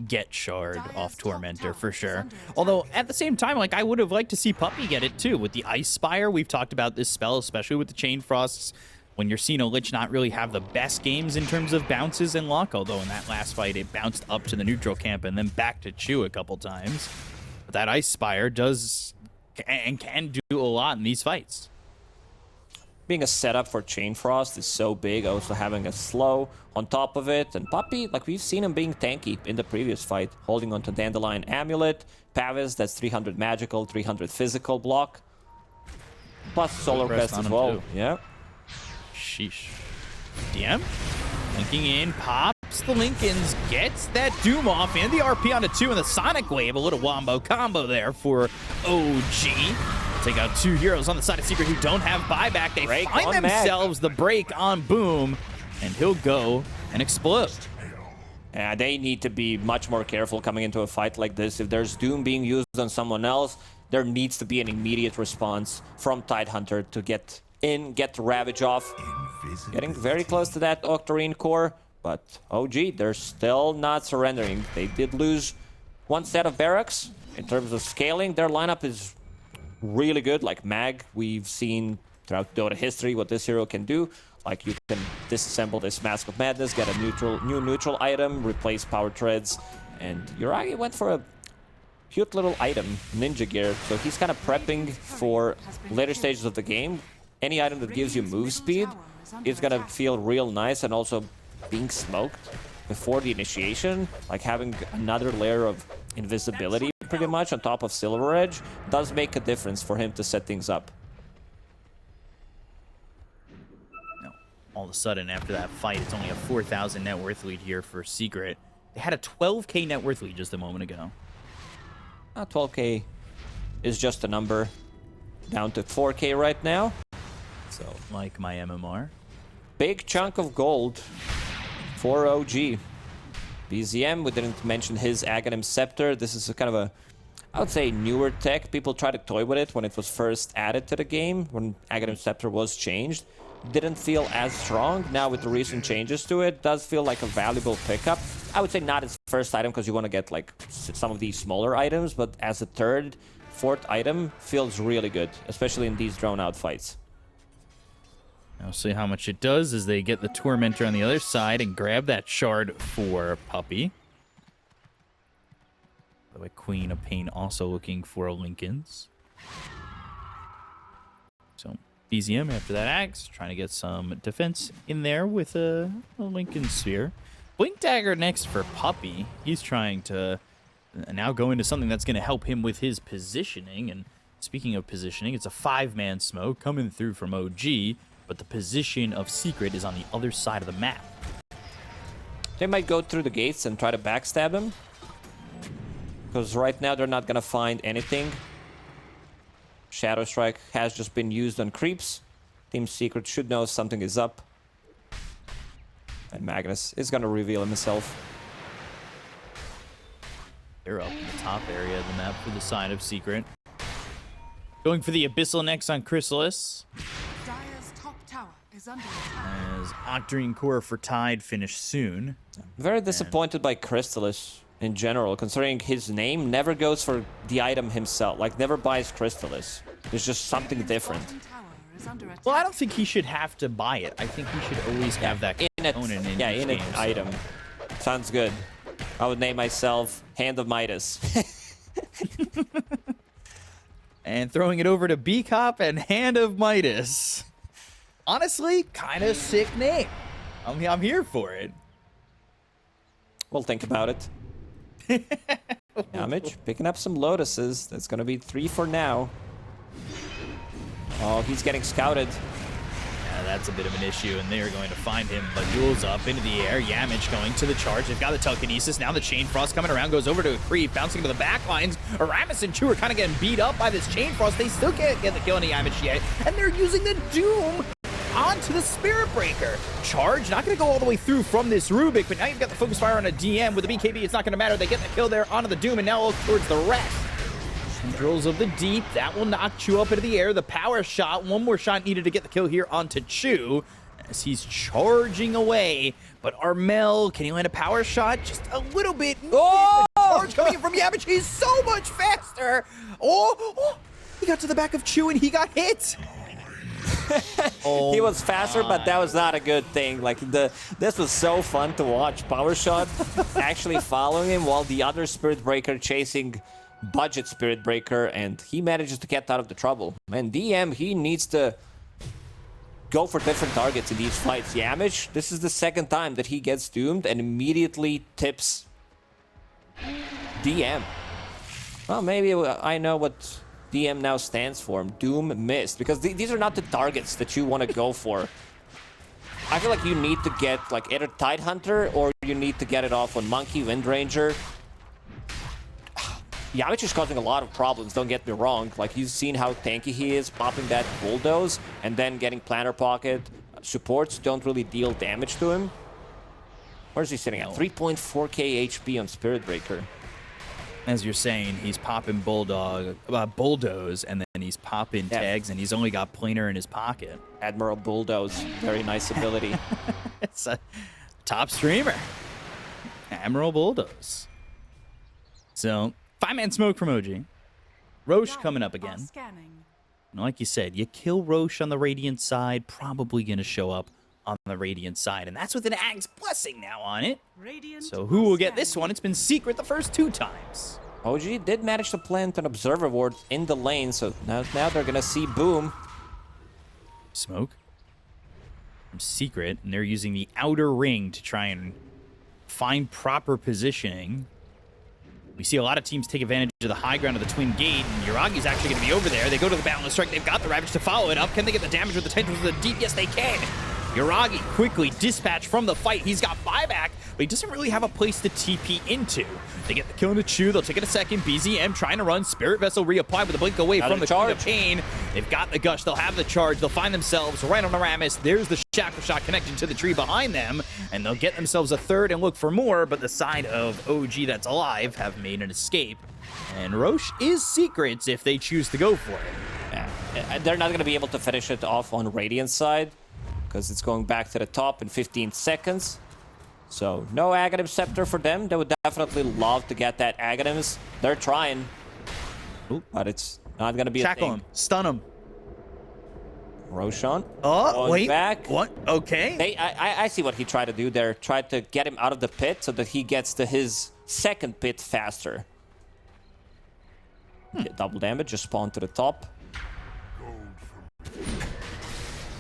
get shard off Tormentor for sure. Although, at the same time, like, I would have liked to see Puppey get it, too. With the Ice Spire, we've talked about this spell, especially with the Chain Frosts, when you're seeing a Lich not really have the best games in terms of bounces and luck, although in that last fight, it bounced up to the neutral camp and then back to Chew a couple times. But that Ice Spire does and can do a lot in these fights. Being a setup for Chain Frost is so big, also having a slow on top of it. And Puppey, like we've seen him being tanky in the previous fight, holding onto Dandelion Amulet, Pavis, that's 300 magical, 300 physical block. Plus Solar Crest as well. Too. Yeah. Sheesh. DM linking in, pops the Lincolns, gets that Doom off and the RP onto 2 and the Sonic Wave. A little wombo combo there for OG. Take out 2 heroes on the side of Secret who don't have buyback. They find themselves the break on Boom, and he'll go and explode. Yeah, they need to be much more careful coming into a fight like this. If there's Doom being used on someone else, there needs to be an immediate response from Tidehunter to get in, get the Ravage off. Getting very close to that Octarine core, but OG, they're still not surrendering. They did lose 1 set of barracks. In terms of scaling, their lineup is really good. Like Mag, we've seen throughout Dota history what this hero can do. Like you can disassemble this Mask of Madness, get a new neutral item, replace Power Treads, and Yuragi went for a cute little item, Ninja Gear. So he's kind of prepping for later stages of the game. Any item that gives you move speed is gonna feel real nice, and also being smoked before the initiation, like having another layer of invisibility pretty much on top of Silver Edge does make a difference for him to set things up. No, all of a sudden after that fight, it's only a 4,000 net worth lead here for Secret. They had a 12k net worth lead just a moment ago. 12k is just a number. Down to 4k right now. So, like my MMR. Big chunk of gold for OG. BZM, we didn't mention his Aghanim Scepter. This is a kind of a, I would say, newer tech. People tried to toy with it when it was first added to the game, when Aghanim Scepter was changed. Didn't feel as strong. Now with the recent changes to it, does feel like a valuable pickup. I would say not as first item, because you want to get like some of these smaller items, but as a third, fourth item feels really good, especially in these drawn-out fights. I'll see how much it does as they get the Tormentor on the other side and grab that shard for Puppey. By the way, Queen of Pain also looking for Lincolns. So BZM after that axe, trying to get some defense in there with a Lincoln Sphere. Blink Dagger next for Puppey. He's trying to now go into something that's going to help him with his positioning. And speaking of positioning, it's a 5-man smoke coming through from OG. But the position of Secret is on the other side of the map. They might go through the gates and try to backstab him. Because right now they're not going to find anything. Shadow Strike has just been used on creeps. Team Secret should know something is up. And Magnus is going to reveal himself. They're up in the top area of the map for the side of Secret. Going for the Abyssal next on Chrysalis. As Octarine Core for Tide finish soon. Very disappointed by Chrysalis in general, considering his name never goes for the item himself. Like, never buys Chrysalis. There's just something different. Well, I don't think he should have to buy it. I think he should always have that component in his game, an item. Sounds good. I would name myself Hand of Midas. And throwing it over to B-Cop and Hand of Midas. Honestly, kind of sick name. I'm here for it. We'll think about it. Damage, picking up some Lotuses. That's going to be 3 for now. Oh, he's getting scouted. Yeah, that's a bit of an issue, and they're going to find him. But duels up into the air. Yamich going to the charge. They've got the telekinesis. Now the Chain Frost coming around, goes over to a creep, bouncing into the back lines. Aramis and Chu are kind of getting beat up by this Chain Frost. They still can't get the kill on the Yamich yet, and they're using the Doom onto the Spirit Breaker. Charge, not going to go all the way through from this Rubik, but now you've got the focus fire on a DM. With the BKB, it's not going to matter. They get the kill there onto the Doom, and now look towards the rest. Tendrils of the Deep, that will knock Chu up into the air. The power shot, one more shot needed to get the kill here onto Chu as he's charging away. But Armel, can he land a power shot? Just a little bit. Oh! The charge coming in from Yamich, he's so much faster. Oh, he got to the back of Chu and he got hit. He was faster, but that was not a good thing. Like, this was so fun to watch. Power shot actually following him while the other Spirit Breaker chasing budget Spirit Breaker, and he manages to get out of the trouble. And DM, he needs to go for different targets in these fights. Yamich, this is the second time that he gets doomed and immediately tips DM. Well, maybe I know what DM now stands for. Doom missed, because these are not the targets that you want to go for. I feel like you need to get like either Tidehunter or you need to get it off on Monkey, Windranger. Yamich is causing a lot of problems, don't get me wrong. Like, you've seen how tanky he is, popping that Bulldoze and then getting Planner Pocket. Supports don't really deal damage to him. Where's he sitting at? 3.4k HP on Spirit Breaker. As you're saying, he's popping Bulldoze, and then he's popping tags, and he's only got Planer in his pocket. Admiral Bulldoze, very nice ability. It's a top streamer. Admiral Bulldoze. So, 5-man smoke from OG. Roche coming up again. And like you said, you kill Roche on the Radiant side, probably going to show up on the Radiant side. And that's with an Ag's Blessing now on it. So who will get this one? It's been secret the first 2 times. OG did manage to plant an Observer Ward in the lane, so now they're going to see Boom. Smoke from Secret, and they're using the outer ring to try and find proper positioning. We see a lot of teams take advantage of the high ground of the Twin Gate, and Yuragi's actually going to be over there. They go to the Boundless Strike. They've got the Ravage to follow it up. Can they get the damage with the Tendrils of the Deep? Yes, they can. Yuragi quickly dispatched from the fight. He's got buyback, but he doesn't really have a place to TP into. They get the kill into Chu. They'll take it a second. BZM trying to run. Spirit Vessel reapply with a blink away from the Queen of Pain. They've got the Gush. They'll have the charge. They'll find themselves right on Aramis. There's the Shackle Shot connecting to the tree behind them, and they'll get themselves a third and look for more, but the side of OG that's alive have made an escape. And Roche is Secrets if they choose to go for it. Yeah. They're not going to be able to finish it off on Radiant side, because it's going back to the top in 15 seconds. So no Aghanim Scepter for them. They would definitely love to get that Aghanims. They're trying. Ooh. But it's not going to be Shackle a thing. him. Stun him. Roshan. Oh, wait. Back. What? Okay. I see what he tried to do there. Tried to get him out of the pit so that he gets to his second pit faster. Double damage. Just spawn to the top.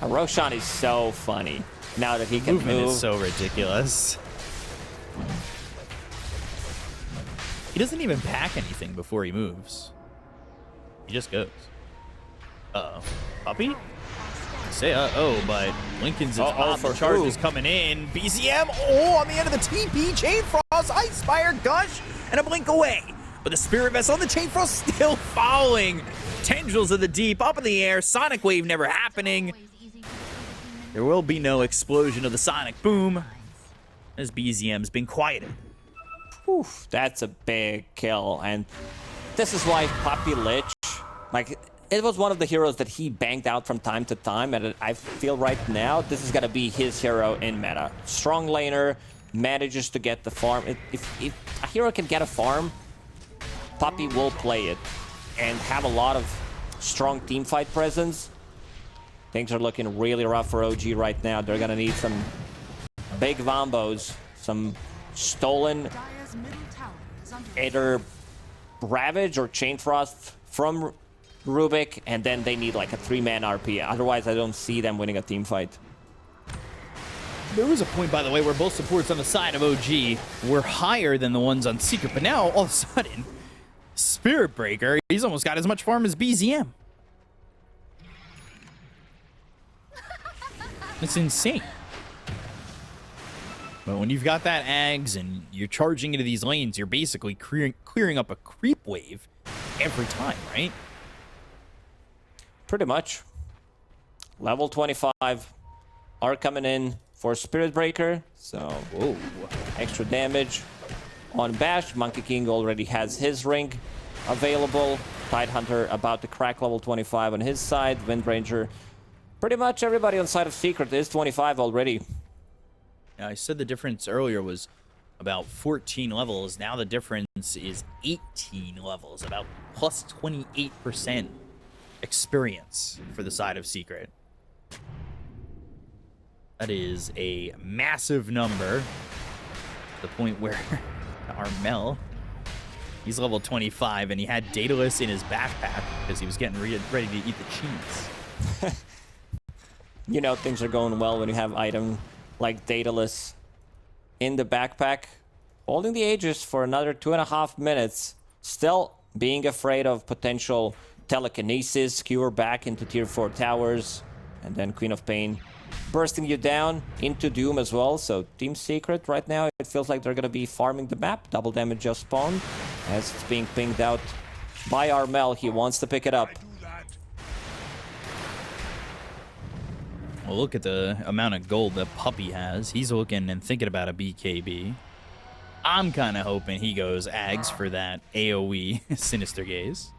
Roshan is so funny now that he can Movement move. is so ridiculous. He doesn't even pack anything before he moves. He just goes. Uh-oh. Puppy? I say uh-oh, but Lincoln's for charge is coming in. BZM, on the end of the TP. Chain Frost, Ice Fire, Gush, and a blink away. But the Spirit Vessel and the Chain Frost still following. Tendrils of the Deep up in the air. Sonic Wave never happening. There will be no explosion of the Sonic Boom as BZM's been quieted. Oof, that's a big kill. And this is why Puppy Lich, like, it was one of the heroes that he banged out from time to time. And I feel right now, this is going to be his hero in meta. Strong laner, manages to get the farm. If a hero can get a farm, Puppy will play it and have a lot of strong teamfight presence. Things are looking really rough for OG right now. They're going to need some big Vombos, some stolen either Ravage or Chain Frost from Rubik, and then they need like a 3-man RP. Otherwise, I don't see them winning a team fight. There was a point, by the way, where both supports on the side of OG were higher than the ones on Secret, but now, all of a sudden, Spirit Breaker, he's almost got as much farm as BZM. It's insane. But when you've got that Ags and you're charging into these lanes, you're basically clearing up a creep wave every time, right? Pretty much. Level 25 are coming in for Spirit Breaker, so Whoa. extra damage on Bash. Monkey King already has his ring available. Tidehunter about to crack level 25 on his side. Wind Ranger, pretty much everybody on side of Secret is 25 already. I said the difference earlier was about 14 levels. Now the difference is 18 levels, about plus 28% experience for the side of Secret. That is a massive number. To the point where Armel, he's level 25 and he had Daedalus in his backpack because he was getting ready to eat the cheese. You know things are going well when you have item like Daedalus in the backpack, holding the Aegis for another 2.5 minutes, still being afraid of potential telekinesis, skewer back into tier 4 towers, and then Queen of Pain bursting you down into Doom as well. So Team Secret right now, it feels like they're going to be farming the map. Double damage just spawned as it's being pinged out by Armel. He wants to pick it up. Well, look at the amount of gold that Puppy has. He's looking and thinking about a BKB. I'm kind of hoping he goes Ags for that AoE Sinister Gaze.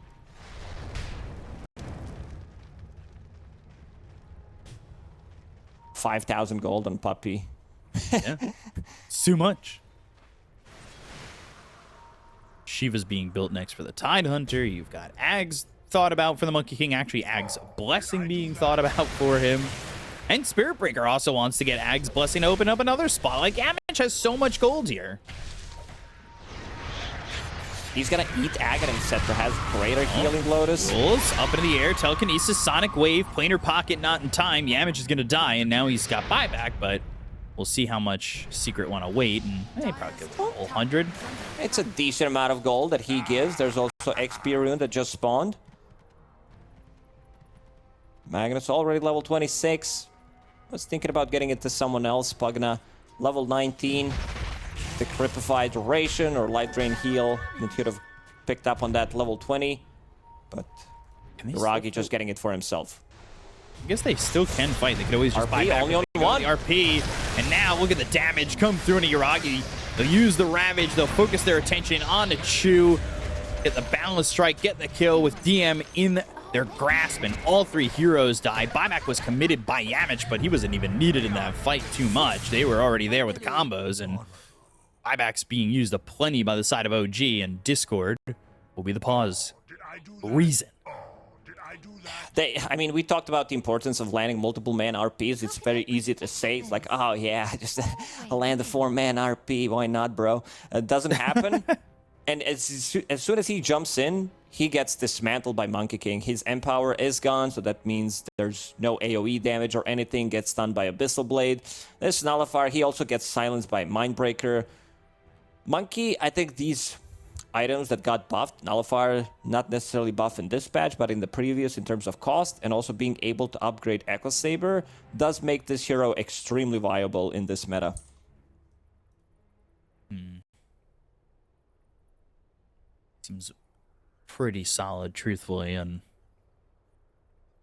$5,000 gold on Puppy. Yeah, it's too much. Shiva's being built next for the Tidehunter. You've got Ags thought about for the Monkey King. Actually, Ags Blessing being thought about for him. And Spirit Breaker also wants to get Ags Blessing to open up another spot. Like, Amich has so much gold here. He's gonna eat Aghanim Scepter, has greater healing Lotus. Rolls up into the air, telekinesis, sonic wave, planar pocket, not in time. Yamich is gonna die, and now he's got buyback, but we'll see how much Secret want to wait, and he probably gives a whole 100. It's a decent amount of gold that he gives. There's also XP rune that just spawned. Magnus already level 26. Was thinking about getting it to someone else. Pugna, level 19. The Cripified Duration or Light Drain Heal. He could have picked up on that level 20. But Iragi just getting it for himself. I guess they still can fight. They could always just buy back. Only one. The RP. And now look at the damage come through into Iragi. They'll use the Ravage. They'll focus their attention on the Chew. Get the Balance Strike. Get the kill with DM in their grasp, and all three heroes die. Buyback was committed by Yamich, but he wasn't even needed in that fight too much. They were already there with the combos, and Buyback's being used aplenty by the side of OG, and Discord will be the pause reason. I mean, we talked about the importance of landing multiple man RPs. It's very easy to say. It's like, oh yeah, just land a 4-man RP. Why not, bro? It doesn't happen. And as soon as he jumps in, he gets dismantled by Monkey King. His Empower is gone, so that means there's no AoE damage or anything. Gets stunned by Abyssal Blade. This Nullifier, he also gets silenced by Mindbreaker. Monkey, I think these items that got buffed, Nullifier, not necessarily buff in this patch, but in the previous in terms of cost, and also being able to upgrade Echo Saber, does make this hero extremely viable in this meta. Seems pretty solid, truthfully, and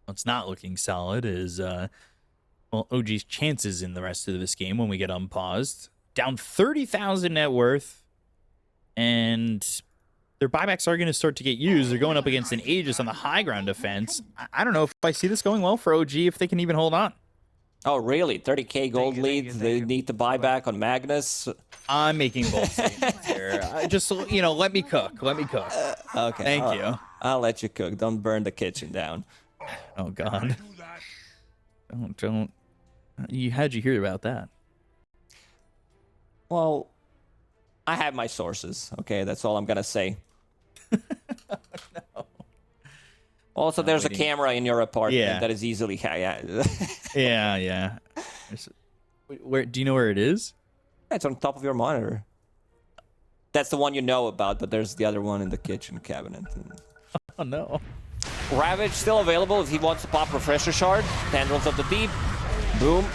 what's not looking solid is, well, OG's chances in the rest of this game when we get unpaused. Down 30,000 net worth, and their buybacks are going to start to get used. They're going up against an Aegis on the high ground defense. I don't know if I see this going well for OG, if they can even hold on. Oh, really? 30k gold lead. They need to buy back on Magnus. I'm making bold statements here. Just, you know, let me cook. Let me cook. Okay. Thank you. I'll let you cook. Don't burn the kitchen down. Oh, God. Don't. How'd you hear about that? Well, I have my sources. Okay, that's all I'm going to say. No. Also, there's a camera in your apartment that is easily... Yeah. Where do you know where it is? It's on top of your monitor. That's the one you know about, but there's the other one in the kitchen cabinet. Oh, no. Ravage still available if he wants to pop Refresher Shard. Tendrils of the Deep. Boom.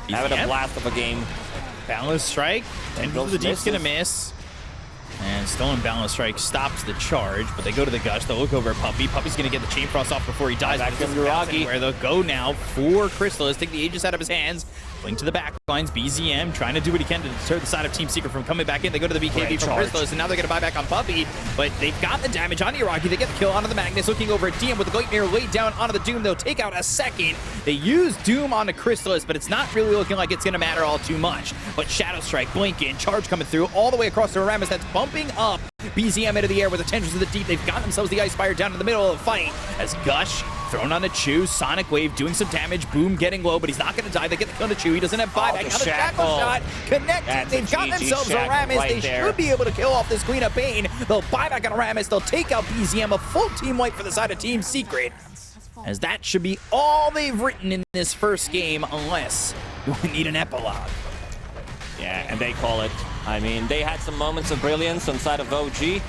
Having a blast of a game. Balance strike. Tendrils the Deep's gonna miss. And Stolen Balance Strike stops the charge, but they go to the Gush. They'll look over at Puppey. Puppey's going to get the Chain Frost off before he dies. Back to Uragi. Where they'll go now for Crystallis. Take the Aegis out of his hands. Blink to the back lines. BZM trying to do what he can to deter the side of Team Secret from coming back in. They go to the BKB from Crystallis, and now they're going to buy back on Puppey. But they've got the damage on Uragi. They get the kill onto the Magnus. Looking over at DM with the Gleipnir laid down onto the Doom. They'll take out a second. They use Doom onto Crystallis, but it's not really looking like it's going to matter all too much. But Shadow Strike, blinking, charge coming through all the way across to Aramis. That's bumping up BZM into the air with the Tendrils of the Deep. They've got themselves the Ice Spire down in the middle of the fight as Gush thrown on a Chew. Sonic Wave doing some damage. Boom getting low, but he's not going to die. They get the kill on the Chew. He doesn't have buyback. Now the Shackle shot connected. They've got themselves Aramis. They should be able to kill off this Queen of Pain. They'll buy back on Aramis. They'll take out BZM. A full team wipe for the side of Team Secret. As that should be all they've written in this first game, unless we need an epilogue. Yeah, and they call it. I mean, they had some moments of brilliance on side of OG,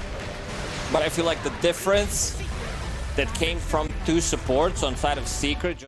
but I feel like the difference that came from two supports on side of Secret